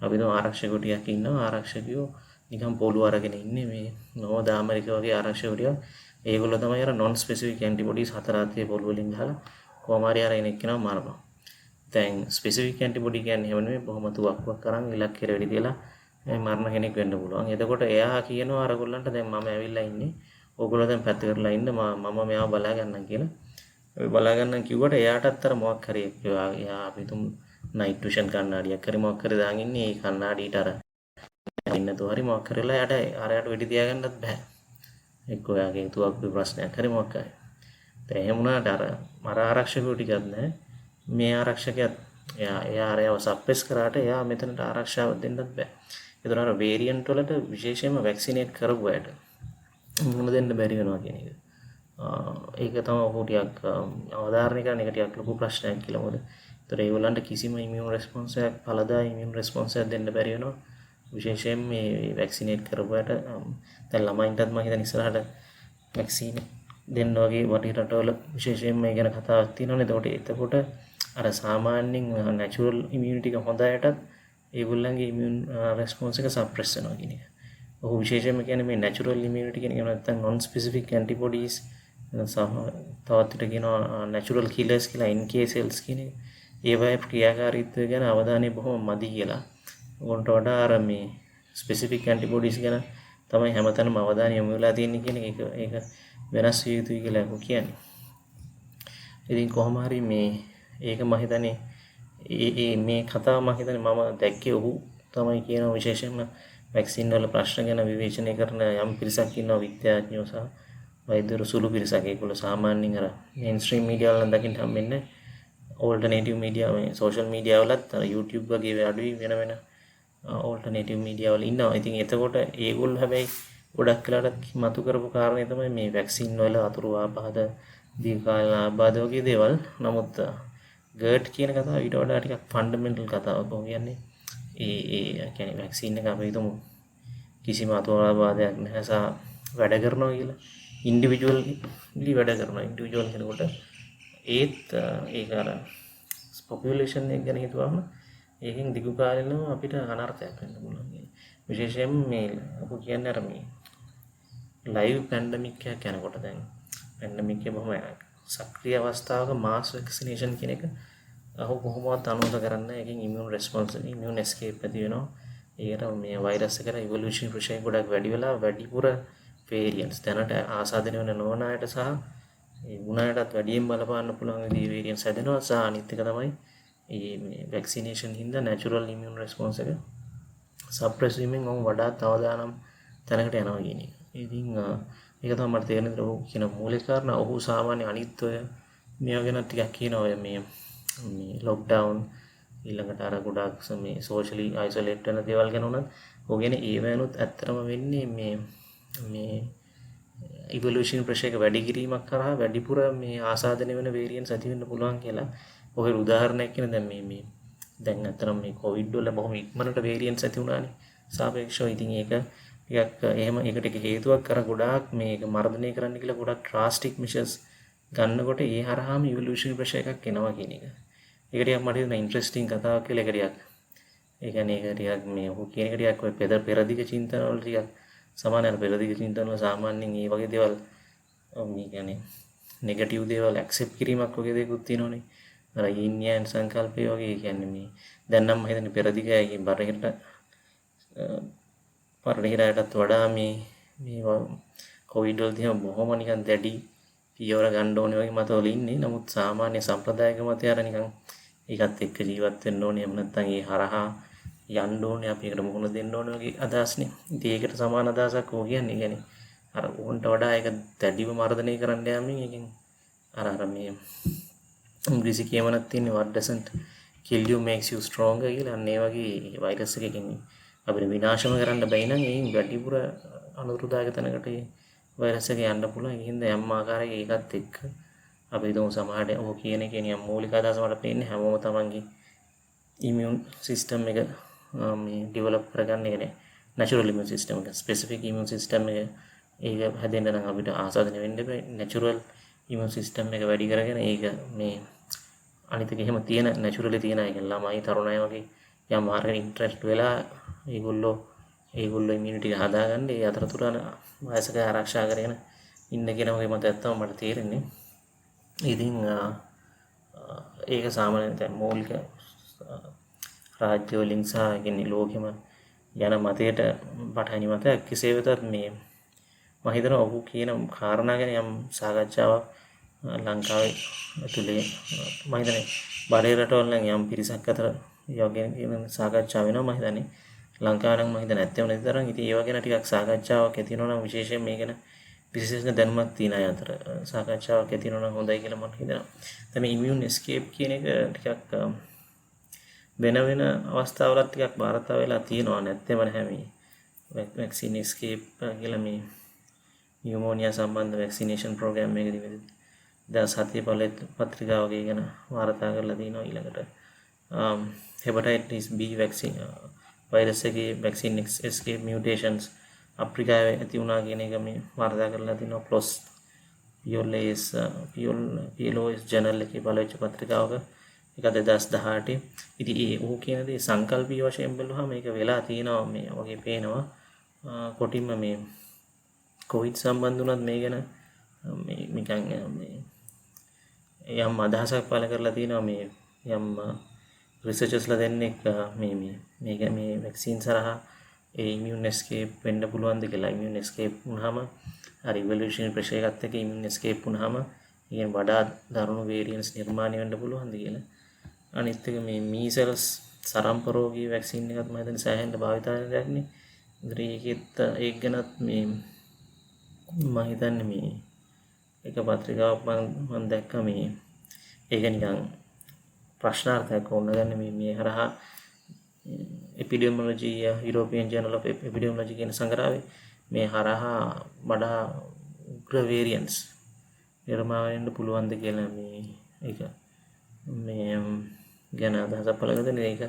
අපි තුන් ආරක්ෂකයෝ ටිකක් ඉන්නවා. ආරක්ෂකයෝ නිකන් පොළු අරගෙන ඉන්නේ මේ නෝද ඇමරිකා වගේ ආරක්ෂකයෝ ටික. ඒගොල්ලෝ තමයි අර non specific antibodies හතර ආතේ පොළු වලින් ගහලා කොහම හරි අර එනෙක් කෙනා මරනවා. දැන් specific antibody කියන්නේ එහෙම නෙමෙයි. බොහොම තුවක්කුවක් කරන් ඉලක්කයට වෙඩි තියලා මරණ කෙනෙක් වෙන්න පුළුවන්. එතකොට එයා කියනවා අරගොල්ලන්ට දැන් මම ඇවිල්ලා ඉන්නේ. ඕගොල්ලෝ දැන් පැත්ත කරලා ඉන්න මම මෙයාව බලා ගන්නම් කියලා. අපි බලා ගන්නම් කිව්වට එයාටත් අර මොකක් හරි එයා අපි තුන් නයිට් විෂන් කණ්ණාඩියක් හරි මොකක් හරි දාන් ඉන්නේ. ඒ කණ්ණාඩියට අර ඉන්නතෝ හරි මොකක් කරලා එයාට වෙඩි තියාගන්නත් බෑ. එක්ක ඔයාගේ තුවක්කුවේ ප්‍රශ්නයක් හරි මොකක් හරි. දැන් එහෙම වුණාට අර ආරක්ෂකයෝ ටිකක් නැහැ. මේ ආරක්ෂකයාත් එයා අරයව සප්‍රෙස් කරාට එයා මෙතනට ආරක්ෂාව දෙන්නත් බෑ. ඒතර අර වේරියන්ට් වලට විශේෂයෙන්ම වැක්සිනේට් කරපු අයට මුහුණ දෙන්න බැරි වෙනවා කියන එක. ඒක තමයි ඔහු ටිකක් අවධාරණය කරන එක ටිකක් ලොකු ප්‍රශ්නයක් කියලා. මොකද ඒතර ඒගොල්ලන්ට කිසිම ඉමුන් රෙස්පොන්ස් එකක් පළදායි ඉමුන් රෙස්පොන්ස් එකක් දෙන්න බැරි වෙනවා. විශේෂයෙන් මේ වැක්සිනේට් කරපු අයට දැන් ළමයින්ටත් මම හිතන ඉස්සරහට වැක්සින් දෙන්න වගේ වටේ රටවල විශේෂයෙන් මේ ගැන කතාවක් තියෙනවානේ. එතකොට අර සාමාන්‍යයෙන් නැචරල් ඉමුනිටි එක හොඳ අයටත් ඒගොල්ලන්ගේ ඉමුන් රෙස්පොන්ස් එක සප්‍රෙස් වෙනවා කියන එක. ඔහු විශේෂයෙන්ම කියන්නේ මේ නැචරල් ඉමුනිටි කියන එක නැත්නම් non specific antibodies තවත් කියනවා natural killers කියලා NK cells කියන එක. ඒවායේ ක්‍රියාකාරීත්වය ගැන අවධානය බොහොම මදි කියලා. උන්ට වඩා අර මේ specific antibodies ගැන තමයි හැමතැනම අවධානය යොමු වෙලා තියෙන්නේ කියන එක. ඒක වෙනස් විය යුතුයි කියලා aku කියන්නේ. ඉතින් කොහොම හරි මේ ඒක මම හිතන්නේ මේ කතාව මම හිතන්නේ මම දැක්කේ ඔහු තමයි කියන විශේෂයෙන්ම වැක්සින් වල ප්‍රශ්න ගැන විවේචනය කරන යම් පිරිසක් ඉන්නවා විද්‍යාඥයෝ සහ වෛද්‍යවරු සුළු පිරිසක්. ඒගොල්ලෝ සාමාන්‍යයෙන් අර මේන්ස්ට්‍රීම් මීඩියා වල දකින්න හම්බෙන්නේ ඕල්ටර්නේටිව් මීඩියා මේ සෝෂල් මීඩියා වලත් අර YouTube වගේ අඩුයි වෙන ඕල්ටර්නේටිව් මීඩියා වල ඉන්නවා. ඉතින් එතකොට ඒගොල්ලෝ හැබැයි ගොඩක් වෙලාවට මතු කරපු කාරණේ තමයි මේ වැක්සින් වල අතුරු ආබාධ දීර්ඝකාලීන ආබාධ වගේ දේවල්. නමුත් ගර්ඩ් කියන කතාව ඊට වඩා ටිකක් ෆන්ඩමෙන්ටල් කතාවක්. ඔය කියන්නේ ඒ කියන්නේ වැක්සින් එක අපි හිතමු කිසිම අතුරු ආබාධයක් නැහැ සහ වැඩ කරනවා කියලා. ඉන්ඩිවිජුවලි වැඩ කරනවා. ඉන්ඩිවිජුවල් කෙනෙකුට ඒත් ඒක අර පොපියුලේෂන් එක ගැන හිතුවම ඒකෙන් දිගු කාලෙනම අපිට අනර්ථයක් වෙන්න පුළුවන්. විශේෂයෙන්ම මේ අපි කියන්නේ අර මේ ලයිව් පැන්ඩමික් එකක් යනකොට දැන් පැන්ඩමික් එක බොහොම සක්‍රිය අවස්ථාවක මාස් වැක්සිනේෂන් කියන එක අහු කොහොමවත් අනුමත කරන්න. ඒකෙන් ඉමුන් රෙස්පොන්ස් ඉමුන් එස්කේප් ඇති වෙනවා. ඒකට මේ වෛරස් එකට ඉවොලුෂන් ප්‍රොසෙස් ගොඩක් වැඩි වෙලා වැඩිපුර වේරියන්ට්ස් දැනට ආසාදනය වෙන නොවන අයට සහ ඒ වුණාටත් වැඩියෙන් බලපාන්න පුළුවන් විදිහේ වේරියන්ට්ස් හැදෙනවා. සහ අනිත් එක තමයි මේ වැක්සිනේෂන් හින්දා නැචරල් ඉමුන් රෙස්පොන්ස් එක සප්‍රෙස් වීමෙන් මම වඩාත් අවදානම් තැනකට යනවා කියන එක. ඉතින් ඒක තමයි මට තේරෙන දේ. ඔහු කියන මූලික කාරණා ඔහු සාමාන්‍ය අනිත් ඔය මේවා ගැන ටිකක් කියනවා. ඔය මේ ලොක්ඩවුන් ඊළඟට අර ගොඩක් මේ සෝෂලි අයිසොලේට් වෙන දේවල් ගැන උනත් ඔහු කියන්නේ ඒ වෙනුත් ඇත්තටම වෙන්නේ මේ ඉවොලුෂන් ප්‍රොසෙස් එක වැඩි කිරීමක් කරා වැඩිපුර මේ ආසාදනය වෙන වේරියන්ට්ස් ඇති වෙන්න පුළුවන් කියලා. ඔය උදාහරණයක් කියන දැන් මේ දැන් අතරම මේ කොවිඩ් වල බොහොම ඉක්මනට වේරියන්ට්ස් ඇති වුණානේ සාපේක්ෂව. ඉතින් ඒක ටිකක් එහෙම ඒකට හේතුවක් කර ගොඩාක් මේක මර්ධනය කරන්න කියලා ගොඩක් ඩ්‍රාස්ටික් මෙෂර්ස් ගන්නකොට ඒ හරහාම ඉවොලුෂන් ප්‍රොසෙස් එකක් එනවා කියන එක. ඒක ටිකක් මට හිතෙන ඉන්ටරෙස්ටිං කතාවක් කියලා. ඒක ටිකක් ඒ කියන්නේ ඒක ටිකක් මේ ඔහු කියන එක ටිකක් ඔය පෙරදිග චින්තන වල ටිකක් සමානයි. පෙරදිග චින්තන වල සාමාන්‍යයෙන් මේ වගේ දේවල් මේ කියන්නේ නෙගටිව් දේවල් ඇක්සෙප්ට් කිරීමක් වගේ දේකුත් තියෙනවනේ. අර yin yang සංකල්පය වගේ කියන්නේ මේ දැන් නම් මම හිතන්නේ පෙරදිගයි පරිණිරයටත් වඩා මේ කොවිඩ් වල තියෙන බොහොම නිකන් දැඩි පියවර ගන්න ඕනේ වගේ මතවල ඉන්නේ. නමුත් සාමාන්‍ය සම්ප්‍රදායික මතය අර නිකන් ඒකත් එක්ක ජීවත් වෙන්න ඕනේ. එහෙම නැත්නම් ඒ හරහා යන්න ඕනේ. අපි ඒකට මුහුණ දෙන්න ඕනේ වගේ අදහස්නේ. ඉතින් ඒකට සමාන අදහසක් ඕක කියන්නේ. يعني අර උන්ට වඩා ඒක දැඩිව මර්ධනය කරන්න යමින් ඒකෙන් අර මේ ඉංග්‍රීසි කියමනක් තියෙන්නේ what doesn't kill you makes you stronger කියලා. අන්න ඒ වගේ වෛරස් එකකින් අපිට විනාශම කරන්න බැයි නම් ඒ වැඩිපුර අනුරුදායක තැනකට වෛරස් එක යන්න පුළුවන්. ඒ හින්දා යම් ආකාරයක ඒකත් එක්ක අපි හිතමු සමහරට ඔය කියන එකේ නියම මූලික අදහස මට පේන්නේ හැමෝම තමන්ගේ ඉමියුන් සිස්ටම් එක මේ ඩෙවලොප් කරගන්න එක නේ නැචරල් ඉමියුන් සිස්ටම් එක ස්පෙસિෆික් ඉමියුන් සිස්ටම් එක ඒක හැදෙන්න නම් අපිට ආසාදනය වෙන්න බෑ නැචරල් ඉමියුන් සිස්ටම් එක වැඩි කරගෙන ඒක මේ අනිත් එක එහෙම තියෙන නැචරලි තියෙන අය ළමයි තරුණයි වගේ යම් මාර්ගයක ඉන්ටරෙස්ට් වෙලා ඒගොල්ලෝ ඉමියුනිටි එක හදාගන්න ඒ අතරතුර වයසක ආරක්ෂා කරගෙන ඉන්න කියන වගේ මතයක් තමයි මට තේරෙන්නේ. ඉතින් ඒක සාමාන්‍යයෙන් දැන් මූලික රාජ්‍ය වලින් සහ කියන්නේ ලෝකෙම යන මතයට පටහැනි මතයක් කෙසේ වෙතත් මේ මම හිතනවා ඔහු කියන කාරණා ගැන යම් සාකච්ඡාවක් ලංකාවේ ඇතුලේ මම හිතන්නේ බටහිර රටවල නම් යම් පිරිසක් අතර යෝගයෙන් සාකච්ඡා වෙනවා මම හිතන්නේ ලංකාව නම් මම හිතන්නේ නැත්තේ නැති තරම් ඉතින් ඒව ගැන ටිකක් සාකච්ඡාවක් ඇති වෙනවා නම් විශේෂයෙන් මේ ගැන විශේෂ දැනුමක් තියෙන අය අතර සාකච්ඡාවක් ඇති වෙනවා නම් හොඳයි කියලා මට හිතෙනවා. දැන් මේ ඉමියුන් එස්කේප් කියන එක ටිකක් වෙන අවස්ථාවලත් ටිකක් බාරතා වෙලා තියෙනවා නැත්තේම නැහැ මේ වැක්සින් එස්කේප් කියලා මේ නියුමෝනියා සම්බන්ධ වැක්සිනේෂන් ප්‍රෝග්‍රෑම් එකකදී 2007 පත්‍රිකාව වගේ ගැන වාර්තා කරලා තිනවා ඊළඟට hepatitis B vaccine virus එකේ vaccine escape mutations අප්‍රිකාවේ ඇති වුණා කියන එක මේ වාර්තා කරලා තිනවා PLOS ජර්නල් එකේ බලවෙච්ච පත්‍රිකාවක ඒක 2018 ඉතින් ඒ ඌ කියන දේ සංකල්පීය වශයෙන් බලුවහම මේක වෙලා තියෙනවා මේ වගේ පේනවා කොටින්ම මේ කොවිඩ් සම්බන්ධ වුණත් මේ ගැන මේ නිකන් මේ යම් අදහසක් පළ කරලා තියෙනවා මේ යම් රිසර්චර්ස්ලා දෙන්නෙක් මේක මේ වැක්සින් සරහා ඒ ඉමියුන් එස්කේප් වෙන්න පුළුවන්ද කියලා ඉමියුන් එස්කේප් වුණාම අර ඉවොලුෂනරි ප්‍රෙෂර් එකත් එක්ක ඉමියුන් එස්කේප් වුණාම ඉතින් වඩා දරුණු වේරියන්ට්ස් නිර්මාණය වෙන්න පුළුවන්ද කියලා අනිත් එක මේ මීසල්ස් සරම්ප රෝගී වැක්සින් එකත් මම හිතන්නේ සෑහෙන්න භාවිතා වෙන දෙයක් නේ ඉතින් ඒකෙත් ඒක ගැනත් මේ මම හිතන්නේ මේ එක පත්‍රිකාවක් මම දැක්කා මේ ඒක නිකන් ප්‍රශ්නාර්ථයක් වුණා ගන්න මේ හරහා එපිඩෙමියොලොජි යුරෝපියන් ජර්නල් ඔෆ් එපිඩෙමියොලොජි කියන සංග්‍රහයේ මේ හරහා වඩා උග්‍ර වේරියන්ට්ස් නිර්මාණය වෙන්න පුළුවන්ද කියලා මේ ඒක මේ ගැන අදහසක් පළ කරගෙන ඒක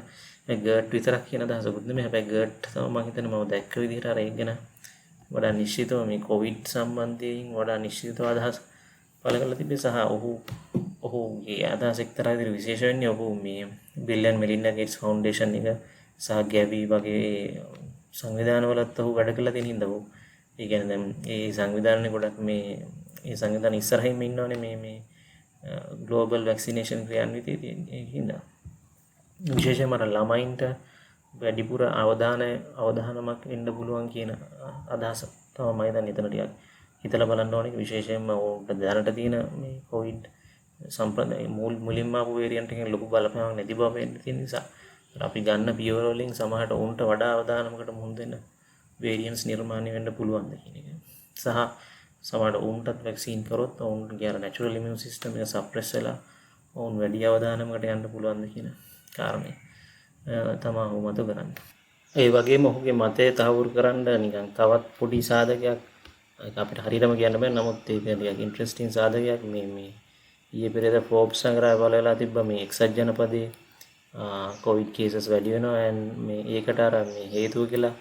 ගර්ට් විතරක් කියන අදහසකුත් නෙමෙයි හැබැයි ගර්ට් තමයි මම හිතන්නේ මම දැක්ක විදිහට අර ඒක ගැන වඩා නිශ්චිතව මේ කොවිඩ් සම්බන්ධයෙන් වඩා නිශ්චිතව අදහස් පළ කරලා තිබේ සහ ඔහුගේ අදහස් එක්තරා විදිහට විශේෂ වෙන්නේ ඔහු මේ බිල් ඇන්ඩ් මෙලින්ඩා ගේට්ස් ෆවුන්ඩේෂන් එක සහ ගැවි වගේ සංවිධානවලත් ඔහු වැඩ කළා තියෙන හින්දා ඔහු ඒ කියන්නේ දැන් ඒ සංවිධානනේ ගොඩක් මේ ඒ සංවිධාන ඉස්සරහින්ම ඉන්නවනේ මේ ග්ලෝබල් වැක්සිනේෂන් ක්‍රියාන්විතයේ ඒ හින්දා විශේෂයෙන්ම ළමයින්ට වැඩිපුර අවධානමක් එන්න පුළුවන් කියන අදහස තමයි මම දැන් එතන ටිකක් හිතලා බලන්න ඕනේ විශේෂයෙන්ම ඕකට දැනට තියෙන මේ කොවිඩ් සම්ප්‍රදාය මුලින්ම ආපු වේරියන්ට් එකෙන් ලොකු බලපෑමක් නැති බව වෙන්න තියෙන නිසා අපි ගන්න පියවර වලින් සමහරට උන්ට වඩා අවධානමකට මුහුණ දෙන්න වේරියන්ට්ස් නිර්මාණය වෙන්න පුළුවන් ද කියන එක සහ සමහරට උන්ටත් වැක්සින් කරොත් උන්ගේ අර නැචරල් ඉමියුන් සිස්ටම් එක සප්‍රෙස් වෙලා උන් වැඩි අවධානමකට යන්න පුළුවන් ද කියන කාරණේ තමයි ඔහු මත කරන්නේ. ඒ වගේම ඔහුගේ මතය තහවුරු කරන්න නිකන් තවත් පොඩි සාධකයක් ඒක අපිට හරියටම කියන්න බෑ නමුත් ඒක ටිකක් ඉන්ටරෙස්ටිං සාධකයක් මේ ඊයේ පෙරේද ෆෝබ්ස් සංග්‍රහය බලලා තිබ්බා මේ එක්සත් ජනපදයේ කොවිඩ් කේසස් වැඩි වෙනවා and මේ ඒකට අර මේ හේතුව කියලා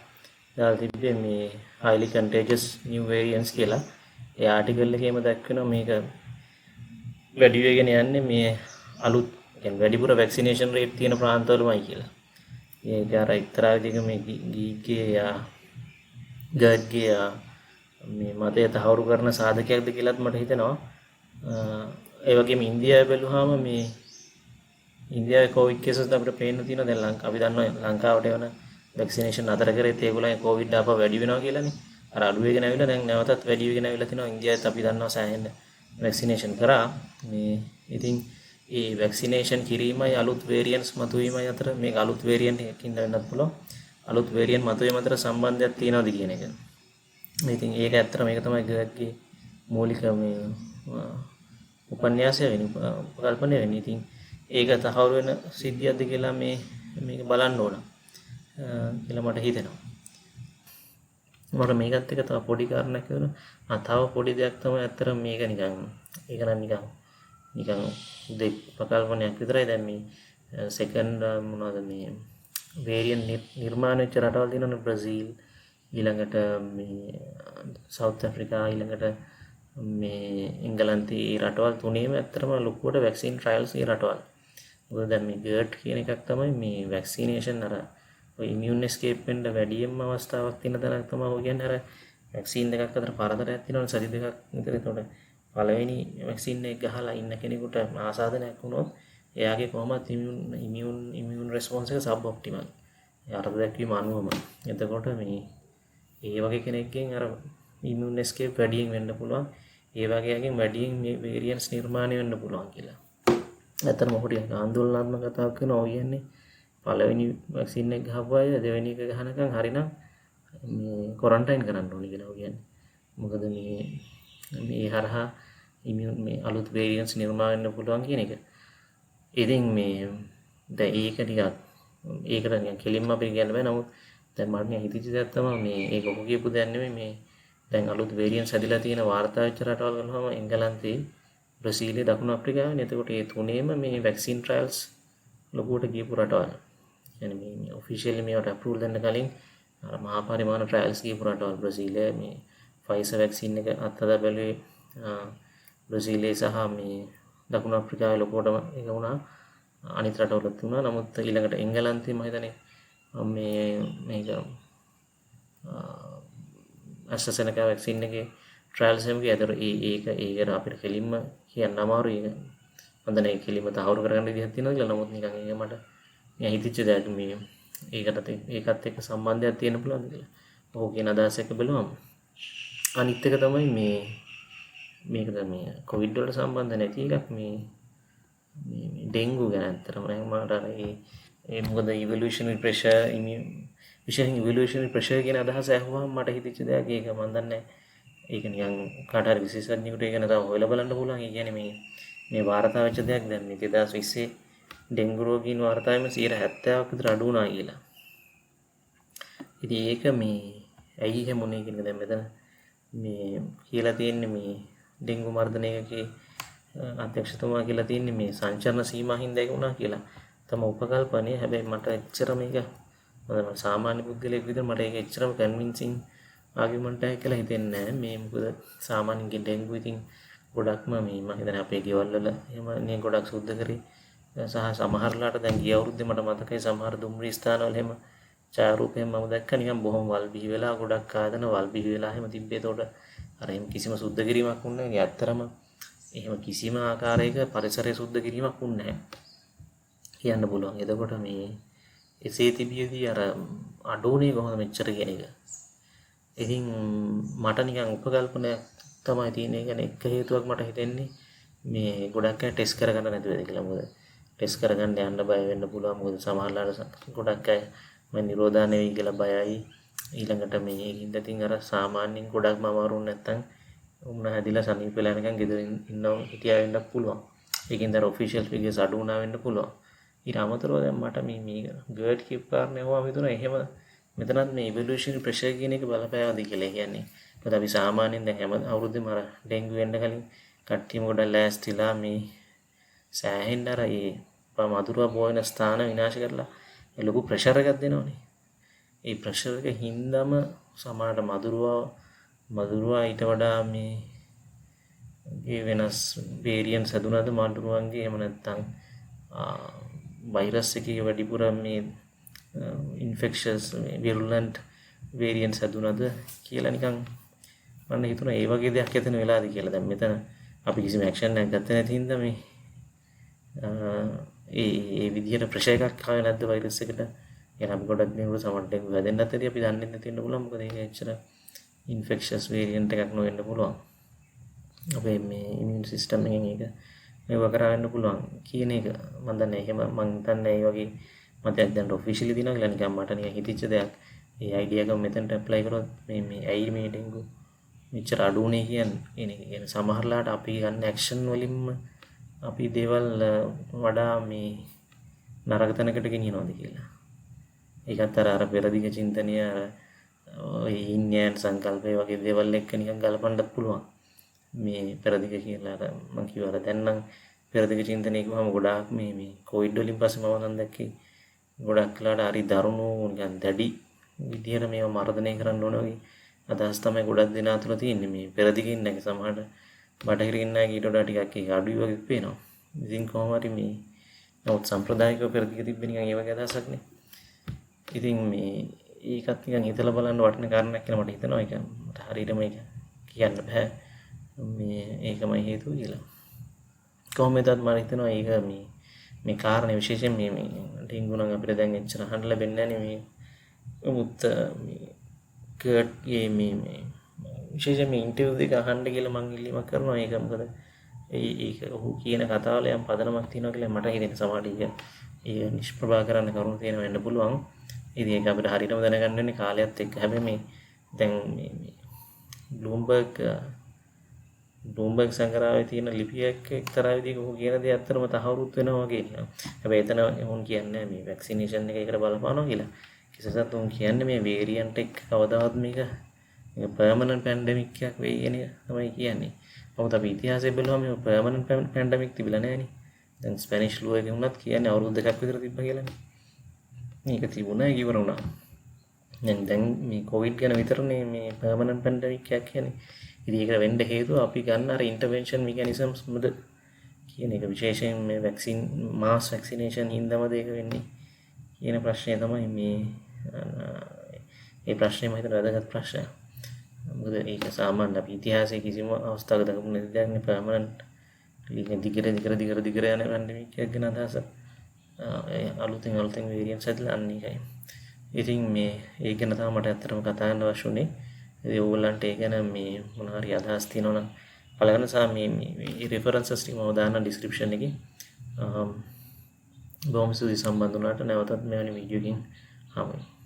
දාලා තිබ්බේ මේ highly contagious new variants කියලා. ඒ ආටිකල් එකේම දක්වනවා මේක වැඩි වෙගෙන යන්නේ මේ අලුත් කියන්නේ වැඩිපුර වැක්සිනේෂන් රේට් තියෙන ප්‍රාන්තවලමයි කියලා. ඒක අර එක්තරා විදිහක මේ ගර්ඩ්ගේ මේ මතය තහවුරු කරන සාධකයක්ද කියලාත් මට හිතෙනවා. ඒ වගේම ඉන්දියාවේ බැලුවාම මේ ඉන්දියාවේ කොවිඩ් කේසස් අපිට පේන්න තියෙනවා දැන් අපි දන්නවා ලංකාවට එවන වැක්සිනේෂන් අතර කරේත් ඒගොල්ලන් කොවිඩ් ආපහු වැඩි වෙනවා කියලානේ. අර අඩු වෙගෙන ආවිලා දැන් නැවතත් වැඩි වෙගෙන ආවිලා තිනවා ඉන්දියාවෙත් අපි දන්නවා සෑහෙන වැක්සිනේෂන් කරා. මේ ඉතින් ඒ වැක්සිනේෂන් කිරීමයි අලුත් වේරියන්ට්ස් මතුවීමයි අතර මේක අලුත් වේරියන්ට් එකකින් වෙන්නත් පුළුවන්. අලුත් වේරියන්ට් මතුවීම අතර සම්බන්ධයක් තියෙනවද කියන එක. ඉතින් ඒක ඇත්තට මේක තමයි ගර්ඩ්ගේ මූලික මේ උපන්‍යාසය වෙන්නේ උපකල්පනය වෙන්නේ. ඉතින් ඒක තහවුරු වෙන සිද්ධියක්ද කියලා මේක බලන්න ඕන කියලා මට හිතෙනවා. මට මේකත් එක තව පොඩි කාරණයක් වෙනවා. තව පොඩි දෙයක් තමයි ඇත්තට මේක නිකන් ඒක නම් නිකන් නිකන් දෙක ප්‍රකල්පනයක් විතරයි. දැන් මේ සෙකන්ඩ් මොනවද මේ වේරියන්ට් නිර්මාණය වෙච්ච රටවල් තියෙනවනේ බ්‍රසීල්, ඊළඟට මේ සවුත් ඇෆ්‍රිකා, ඊළඟට මේ එංගලන්තේ ඒ රටවල් තුනේම ඇත්තටම ලොකුවට වැක්සින් ට්‍රයල්ස් ඒ රටවල්. මොකද දැන් මේ GERD කියන එකක් තමයි මේ වැක්සිනේෂන් අර ඔය ඉමියුන් එස්කේප් වෙන්න වැඩියෙන්ම අවස්ථාවක් තියෙන තැනක් තමයි ඔය කියන්නේ අර වැක්සින් දෙකක් අතර පරතරයක් තියෙනවනේ සති දෙකක් විතර. ඒතකොට පළවෙනි වැක්සින් එක ගහලා ඉන්න කෙනෙකුට ආසාදනයක් වුණොත් එයාගේ කොහොමත් ඉමියුන් රෙස්පොන්ස් එක සබ් ඔප්ටිමල්. ඒ අර්ථ දැක්වීම අනුවම. එතකොට මේ ඒ වගේ කෙනෙක්ගෙන් අර ඉමියුන් එස්කේප් වැඩියෙන් වෙන්න පුළුවන්. ඒ වගේ අයගෙන් වැඩියෙන් මේ වේරියන්ට්ස් නිර්මාණය වෙන්න පුළුවන් කියලා. ඇත්තටම මොකද ආందోලනාත්මක කතාවක් කරනවා කියන්නේ පළවෙනි වැක්සින් එක ගහපුවා අය දෙවෙනි එක ගහනකම් හරිනම් මේ ක්වොරන්ටයින් කරන්න ඕනේ කියලා කියන්නේ. මොකද මේ හරහා ඉමියුන් මේ අලුත් වේරියන්ට්ස් නිර්මාණය වෙන්න පුළුවන් කියන එක. ඉතින් මේ දැන් ඒක ටිකක් ඒකට නිකන් කෙලින්ම අපි කියන්න බෑ. නමුත් දැන් මට නිකන් හිතෙච්ච දෙයක් තමයි මේ ඒක ඔක කියපු දෙයක් නෙමෙයි. මේ දැන් අලුත් වේරියන්ට්ස් හැදිලා තියෙන වාර්තා වෙච්ච රටවල් ගලවම එංගලන්තේ, බ්‍රසීලයේ, දකුණු අප්‍රිකාවේ. එතකොට මේ තුනේම මේ වැක්සින් ට්‍රයල්ස් ලොකුවට ගියපු රටවල්. يعني මේ ඔෆිෂියලි මේවට අප්‍රූවල් දෙන්න කලින් අර මහා පරිමාණ ට්‍රයල්ස් ගියපු රටවල්. බ්‍රසීලයේ මේ ෆයිසර් වැක්සින් එක අත්හදා බැලුවේ බ්‍රසීලයේ සහ මේ දකුණු අප්‍රිකාවේ ලොකුවටම ඒක වුණා. අනිත් රටවලත් වුණා. නමුත් ඊළඟට එංගලන්තේ මම හිතන්නේ මේක AstraZeneca වැක්සින් එකේ ට්‍රයල්ස් එකම කියතර ඒක අපිට කෙලින්ම කියන්න අමාරුයි. ඒක මම දැන් ඒක කෙලින්ම තහවුරු කරගන්න විදිහක් තියෙනවා කියලා. නමුත් නිකන් ඒක මට මම හිතච්ච දෙයක් මේ ඒකත් එක්ක සම්බන්ධයක් තියෙන්න පුළුවන් කියලා. ඔහු කියන අදහස එක බලුවම අනිත් එක තමයි මේක තමයි කොවිඩ් වලට සම්බන්ධ නැති එකක් මේ ඩෙන්ගු ගැන. අතරම මට අර ඒ මොකද ඉවොලුෂනරි ප්‍රෙෂර් ඉවොලුෂනරි ප්‍රෙෂර් කියන අදහස ඇහුවම මට හිතෙච්ච දෙයක් ඒක මම දන්නේ. ඒක නිකන් කාට හරි විශේෂඥයෙකුට ඒක නේද හොයලා බලන්න පුළුවන්. ඒ කියන්නේ මේ වාර්තා වෙච්ච දෙයක් දැන් මේ 2020 ඩෙන්ගු රෝගීන් වාර්තාවෙම 70%ක් විතර අඩු වුණා කියලා. ඉතින් ඒක මේ ඇයි එහෙම වුනේ කියන එක දැන් මෙතන මේ කියලා තියෙන්නේ මේ ඩෙන්ගු මර්ධනයකේ අධ්‍යක්ෂතුමා කියලා තියෙන්නේ මේ සංචරණ සීමා හින්දා ඒක වුණා කියලා. තම උපකල්පනය. හැබැයි මට එච්චර මේක මම සාමාන්‍ය පුද්ගලයෙක් විදිහට මට ඒක එච්චරම කන්වින්සින් ආගියුමන්ට් එකක් කියලා හිතෙන්නේ නැහැ. මේ මොකද සාමාන්‍යයෙන් ඩෙන්ගු ඉතින් ගොඩක්ම මේ මම හිතන්නේ අපේ ගෙවල් වල එහෙම නේ ගොඩක් සුද්ධ කරේ. සහ සමහරලාට දැන් ගිය අවුරුද්දේ මට මතකයි සමහර දුම්රිය ස්ථානවල එහෙම ඡායාරූපයෙන් මම දැක්ක නිකන් බොහොම වල් බිහි වෙලා ගොඩක් ආයතන වල් බිහි වෙලා එහෙම තිබ්බේ. ඒතකොට අර එහෙම කිසිම සුද්ධ කිරීමක් වුණේ නැහැ. ඇත්තටම එහෙම කිසිම ආකාරයක පරිසරය සුද්ධ කිරීමක් වුණේ නැහැ කියන්න පුළුවන්. එතකොට මේ එසේ තිබියදී අර අඩෝනේ කොහොමද මෙච්චර කියන එක. ඉතින් මට නිකන් උපකල්පනයක් තමයි තියෙන්නේ. يعني එක හේතුවක් මට හිතෙන්නේ මේ ගොඩක් අය ටෙස්ට් කරගන්න නැතුව ඇති කියලා. මොකද ටෙස්ට් කරගන්න යන්න බය වෙන්න පුළුවන්. මොකද සමහරවිට ගොඩක් අය මම නිරෝධාන වෙයි කියලා බයයි. ඊළඟට මේ ඒකින්ද තින් අර සාමාන්‍යයෙන් ගොඩක්ම අමාරු නැත්තම් උන්න හැදිලා සනීප වෙලා නිකන් ගෙදර ඉන්නව හිටියා වෙන්න පුළුවන්. ඒකින්ද අර ඔෆිෂියල් ෆිගර්ස් අඩු වුණා වෙන්න පුළුවන්. ඊට අමතරව දැන් මට මේ GERD කියපු කාරණේ වුණා හිතුණා එහෙම මෙතනත් මේ ඉවොලුෂනරි ප්‍රෙෂර් කියන එක බලපෑවද කියලා. කියන්නේ මොකද අපි සාමාන්‍යයෙන් දැන් හැම අවුරුද්දෙම අර ඩෙන්ගු වෙන්න කලින් කට්ටියම ගොඩක් ලෑස්තිලා මේ සෑහෙන්න අර ඒ මధుරව බොයන ස්ථාන විනාශ කරලා ඒ ලොකු ප්‍රෙෂර් එකක් දෙනවනේ. ඒ ප්‍රෙෂර් එක හින්දාම සමහරට මధుරව ඊට වඩා මේ වෙනස් වේරියන්ට්ස් හදුනද මధుරවන්ගේ එහෙම නැත්නම් වෛරස් එකේ වැඩිපුර මේ ඉන්ෆෙක්ෂස් විරුලන්ට් වේරියන්ට්ස් හදුනද කියලා නිකන් මම හිතුණා ඒ වගේ දෙයක් එතන වෙලාද කියලා. දැන් මෙතන අපි කිසිම ඇක්ෂන් එකක් ගත්තේ නැති හින්දා මේ ඒ විදිහට ප්‍රෙෂර් එකක් ආවේ නැද්ද වෛරස් එකට. يعني අපි ගොඩක් දෙනෙකුට සමහරට ඩෙන්ගු හැදෙන්නත් ඇති අපි දන්නේ නැති වෙන්න පුළුවන්. මොකද ඒක ඇත්තට ඉන්ෆෙක්ෂස් වේරියන්ට් එකක් නොවෙන්න පුළුවන්. අපේ මේ ඉමියුන් සිස්ටම් එකෙන් ඒක මේව කරා වෙන්න පුළුවන් කියන එක මම දන්නේ. එහෙම මම හිතන්නේ ඒ වගේ මතයක් දැන් ඔෆිෂියලි දිනවා කියලා නිකන් මට නිකන් හිතෙච්ච දෙයක්. ඒ අයිඩියා එක මෙතනට ඇප්ලයි කරොත් මේ ඇයි මේ ඩෙන්ගු මෙච්චර අඩු වුනේ කියන්නේ සමහරලාට අපි ගන්න ඇක්ෂන් වලින්ම අපි දේවල් වඩා මේ නරක තැනකට ගෙනියනවාද කියලා. ඒකත් අර පෙරදිග චින්තනය අර ඔය ඉන්යන් සංකල්පය වගේ දේවල් එක්ක නිකන් ගලපන්නත් පුළුවන්. මේ පෙරදිග කියලා අර මම කිව්වා දැන් නම් පෙරදිග චින්තනය කිව්වම ගොඩාක් මේ කොවිඩ් වලින් පස්සේ මම නම් දැක්කේ ගොඩක් වෙලාට හරි දරුණු නිකන් දැඩි විදියට මේව මර්ධනය කරන්න ඕන වගේ අදහස් තමයි ගොඩක් දෙනා තුළ තියෙන්නේ. මේ පෙරදිගින් නැගේ සමහරට බටහිරින් නැගේ ඊට වඩා ටිකක් ඒක අඩුයි වගේ පේනවා. ඉතින් කොහොම හරි මේ නමුත් සම්ප්‍රදායිකව පෙරදිග තිබ්බේ නිකන් ඒ වගේ අදහසක් නේ. ඉතින් මේ ඒකත් නිකන් හිතලා බලන්න වටින කාරණයක් කියලා මට හිතෙනවා. ඒක මට හරියටම ඒක කියන්න බෑ. මේ ඒකමයි හේතුව කියලා. කොහොම වෙතත් මම හිතනවා ඒක මේ කාරණේ විශේෂයෙන් මේ ඩෙන්ගු නම් අපිට දැන් එච්චර අහන්න ලැබෙන්නේ නැහැ නේ. නමුත් මේ කර්ට්ගේ මේ විශේෂයෙන් මේ ඉන්ටර්වියු එක අහන්න කියලා මම ඉල්ලීමක් කරනවා. ඒක මොකද ඒක ඔහු කියන කතාවල යම් පදනමක් තියෙනවා කියලා මට හිතෙන සමාඩිය ඒ නිෂ්ප්‍රභා කරන්න කරුණු තියෙනවා වෙන්න පුළුවන්. ඉතින් ඒක අපිට හරියටම දැනගන්න වෙන්නේ කාලයත් එක්ක. හැබැයි මේ දැන් මේ බ්ලූම්බර්ග් සංග්‍රහයේ තියෙන ලිපියක් එක්තරා විදිහක ඔහු කියන දේ ඇත්තටම තහවුරුත් වෙනවා වගේ නිකන්. හැබැයි එතන උන් කියන්නේ මේ වැක්සිනේෂන් එක එකට බලපානවා කියලා. කිසිසේත් උන් කියන්නේ මේ වේරියන්ට් එක කවදාවත් මේක පර්මනන්ට් පැන්ඩමික් එකක් වෙයි කියන එක තමයි කියන්නේ. නමුත් අපි ඉතිහාසය බලුවම මේ පර්මනන්ට් පැන්ඩමික් තිබිලා නැහැනේ. දැන් ස්පැනිෂ් ෆ්ලූ එක වුණත් කියන්නේ අවුරුදු දෙකක් විතර තිබ්බා කියලානේ. මේක තිබුණා ඒක ඉවර වුණා. දැන් මේ කොවිඩ් ගැන විතරනේ මේ පර්මනන්ට් පැන්ඩමික් එකක් කියන්නේ. ඉතින් ඒක වෙන්න හේතුව අපි ගන්න අර ඉන්ටර්වෙන්ෂන් මෙකැනිසම්ස් මොකද කියන එක විශේෂයෙන් මේ වැක්සින් මාස් වැක්සිනේෂන් හින්දාමද ඒක වෙන්නේ කියන ප්‍රශ්නය තමයි මේ ප්‍රශ්නේ මම හිතන වැදගත් ප්‍රශ්නයක්. මොකද ඒක සාමාන්‍ය අපි ඉතිහාසයේ කිසිම අවස්ථාවක දක්වපු නැති දෙයක් නේ පර්මනන්ට් දිගට යන පැන්ඩමික් එකක් ගැන අදහස අලුතෙන් වේරියන්ට්ස් ඇදලා අන්න එකයි. ඉතින් මේ ඒක ගැන තමයි මට ඇත්තටම කතා කරන්න අවශ්‍ය වුණේ. ඉතින් ඕගොල්ලන්ට ඒ ගැන මේ මොන හරි අදහස් තියෙනවා නම් බලන්න සහ මේ රෙෆරන්සස් ටික මම දාන්න ඩිස්ක්‍රිප්ෂන් එකේ. බොහොම සුදි සම්බන්ධ වුණාට නැවතත් මෙවැනි වීඩියෝ එකකින් හමු වෙනවා.